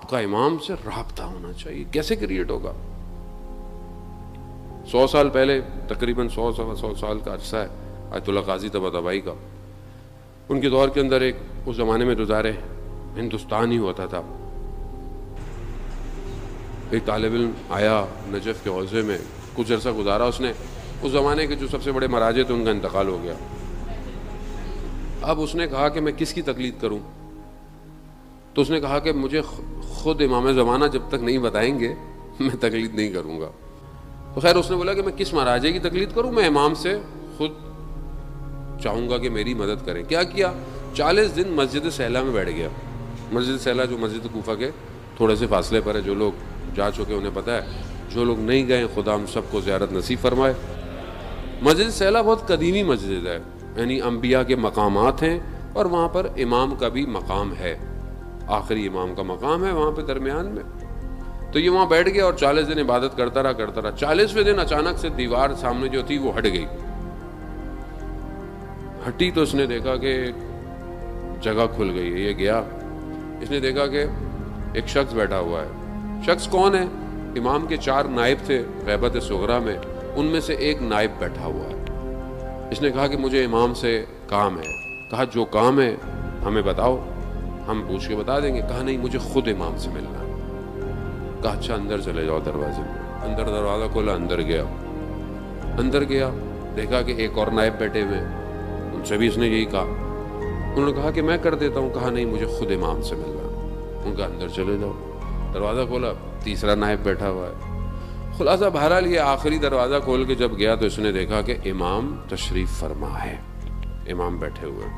آپ کا امام سے رابطہ ہونا چاہیے. کیسے کریٹ ہوگا؟ 100 سال پہلے، تقریباً 100 سال کا عرصہ ہے آیت اللہ قاضی طباطبائی کا. ان کے دور کے اندر ایک اس زمانے میں گزارے ہندوستان ہی ہوتا تھا. ایک طالب علم آیا نجف کے حوزے میں، کچھ عرصہ گزارا اس نے. اس زمانے کے جو سب سے بڑے مراجع تھے ان کا انتقال ہو گیا. اب اس نے کہا کہ میں کس کی تقلید کروں؟ تو اس نے کہا کہ مجھے خود امام زمانہ جب تک نہیں بتائیں گے میں تقلید نہیں کروں گا. تو خیر اس نے بولا کہ میں کس مراجع کی تقلید کروں؟ میں امام سے خود چاہوں گا کہ میری مدد کریں. کیا کیا؟ 40 دن مسجد سہلا میں بیٹھ گیا. مسجد سہلا جو مسجد کوفہ کے تھوڑے سے فاصلے پر ہے، جو لوگ جا چکے انہیں پتہ ہے، جو لوگ نہیں گئے خدا ہم سب کو زیارت نصیب فرمائے. مسجد سہلا بہت قدیمی مسجد ہے، یعنی انبیاء کے مقامات ہیں، اور وہاں پر امام کا بھی مقام ہے، آخری امام کا مقام ہے وہاں پہ درمیان میں. تو یہ وہاں بیٹھ گیا اور 40 دن عبادت کرتا رہا. 40ویں دن اچانک سے دیوار سامنے جو تھی وہ ہٹ گئی. ہٹی تو اس نے دیکھا کہ جگہ کھل گئی ہے. یہ گیا، اس نے دیکھا کہ ایک شخص بیٹھا ہوا ہے. شخص کون ہے؟ امام کے 4 نائب تھے غیبت صغریٰ میں، ان میں سے ایک نائب بیٹھا ہوا ہے. اس نے کہا کہ مجھے امام سے کام ہے. کہا جو کام ہے ہمیں بتاؤ، ہم پوچھ کے بتا دیں گے. کہا نہیں، مجھے خود امام سے ملنا ہے. کہا اچھا اندر چلے جاؤ دروازے میں. اندر دروازہ کھولا، اندر گیا دیکھا کہ ایک اور نائب بیٹھے ہوئے، ان سے بھی اس نے یہی کہا. انہوں نے کہا کہ میں کر دیتا ہوں. کہا نہیں، مجھے خود امام سے ملنا ہے. ان کا اندر چلے جاؤ. دروازہ کھولا، تیسرا نائب بیٹھا ہوا ہے. خلاصہ بہرحال یہ آخری دروازہ کھول کے جب گیا تو اس نے دیکھا کہ امام تشریف فرما ہے، امام بیٹھے ہوئے.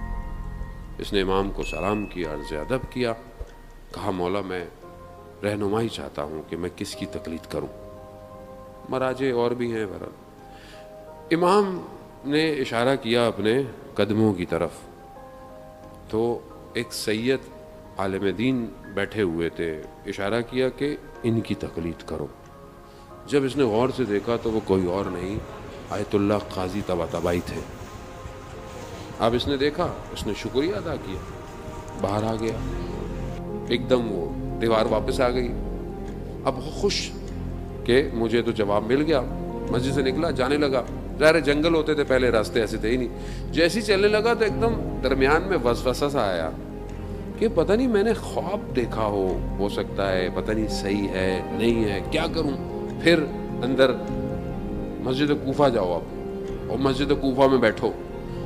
اس نے امام کو سلام کیا، عرض ادب کیا. کہا مولا میں رہنمائی چاہتا ہوں کہ میں کس کی تقلید کروں. مراجع اور بھی ہیں. بہرحال امام نے اشارہ کیا اپنے قدموں کی طرف، تو ایک سید عالم دین بیٹھے ہوئے تھے. اشارہ کیا کہ ان کی تقلید کرو. جب اس نے غور سے دیکھا تو وہ کوئی اور نہیں، آیت اللہ قاضی طباطبائی تھے. اب اس نے دیکھا، اس نے شکریہ ادا کیا، باہر آ گیا. ایک دم وہ دیوار واپس آ گئی. اب خوش کہ مجھے تو جواب مل گیا. مسجد سے نکلا، جانے لگا. ظاہر جنگل ہوتے تھے پہلے، راستے ایسے تھے ہی نہیں. جیسے ہی چلنے لگا تو ایک دم درمیان میں وسوسہ سا آیا کہ پتہ نہیں میں نے خواب دیکھا ہو سکتا ہے، پتہ نہیں صحیح ہے نہیں ہے، کیا کروں. پھر اندر مسجد کوفہ جاؤ آپ، اور مسجد کوفہ میں بیٹھو،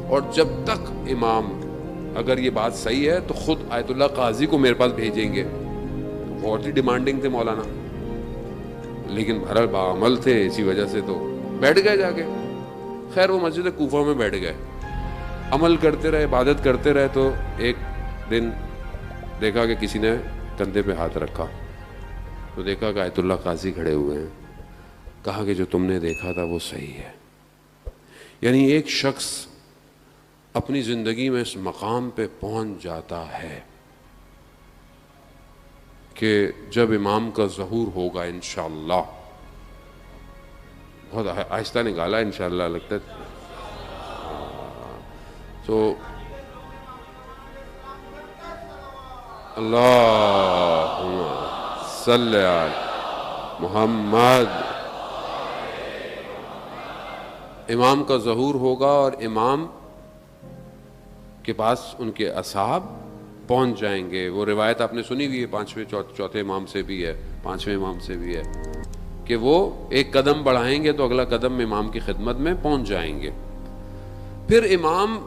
اور جب تک امام، اگر یہ بات صحیح ہے تو خود آیت اللہ قاضی کو میرے پاس بھیجیں گے. بہت ہی ڈیمانڈنگ تھے مولانا، لیکن بہرحال باعمل تھے، اسی وجہ سے تو بیٹھ گئے جا کے. خیر وہ مسجد کوفہ میں بیٹھ گئے، عمل کرتے رہے، عبادت کرتے رہے. تو ایک دن دیکھا کہ کسی نے کندھے پہ ہاتھ رکھا، تو دیکھا کہ آیت اللہ قاضی کھڑے ہوئے ہیں. کہا کہ جو تم نے دیکھا تھا وہ صحیح ہے. یعنی ایک شخص اپنی زندگی میں اس مقام پہ پہنچ جاتا ہے کہ جب امام کا ظہور ہوگا انشاءاللہ. بہت آہستہ نکالا انشاءاللہ لگتا ہے. تو اللہم صلی علی محمد. امام کا ظہور ہوگا اور امام کے پاس ان کے اصحاب پہنچ جائیں گے. وہ روایت آپ نے سنی ہوئی ہے، چوتھے امام سے بھی ہے، 5ویں امام سے بھی ہے، کہ وہ ایک قدم بڑھائیں گے تو اگلا قدم امام کی خدمت میں پہنچ جائیں گے. پھر امام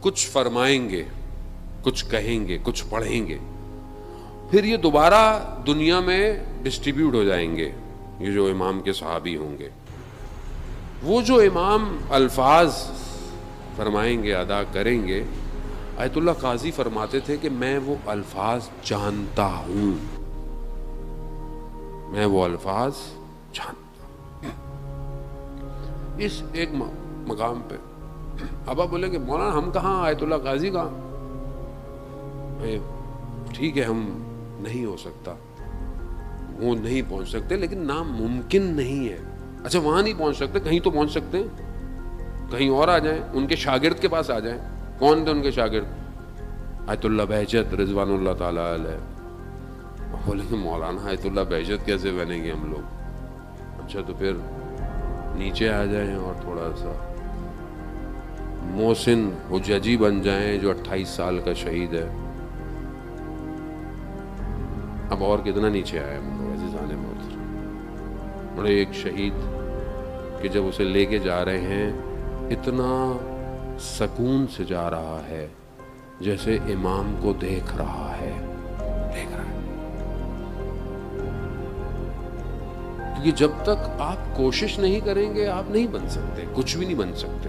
کچھ فرمائیں گے، کچھ کہیں گے، کچھ پڑھیں گے. پھر یہ دوبارہ دنیا میں ڈسٹریبیوٹ ہو جائیں گے. یہ جو امام کے صحابی ہوں گے، وہ جو امام الفاظ فرمائیں گے، ادا کریں گے، آیت اللہ قاضی فرماتے تھے کہ میں وہ الفاظ جانتا ہوں، میں وہ الفاظ جانتا ہوں. اس ایک مقام پہ اب آپ بولے کہ مولانا ہم کہاں، آیت اللہ قاضی کہاں؟ ٹھیک ہے، ہم نہیں ہو سکتا، وہ نہیں پہنچ سکتے، لیکن ناممکن نہیں ہے. اچھا وہاں نہیں پہنچ سکتے، کہیں تو پہنچ سکتے ہیں، کہیں اور آ جائیں، ان کے شاگرد کے پاس آ جائیں. کون تھے ان کے شاگرد؟ آیت اللہ بہجت رضوان اللہ تعالی علیہ، بولے کہ مولانا آیت اللہ بہجت کیسے بنیں گے ہم لوگ؟ اچھا تو پھر نیچے آ جائیں اور تھوڑا سا محسن حججی بن جائیں جو 28 سال کا شہید ہے. اب اور کتنا نیچے آئے ہم لوگ عزیزان محترم. بڑے ایک شہید کہ جب اسے لے کے جا رہے ہیں اتنا سکون سے جا رہا ہے جیسے امام کو دیکھ رہا ہے. کیونکہ جب تک آپ کوشش نہیں کریں گے آپ نہیں بن سکتے, کچھ بھی نہیں بن سکتے.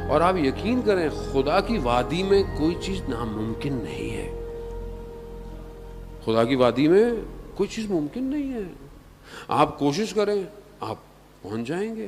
اور آپ یقین کریں خدا کی وادی میں کوئی چیز ناممکن نہیں ہے. خدا کی وادی میں کوئی چیز ممکن نہیں ہے. آپ کوشش کریں آپ پہنچ جائیں گے.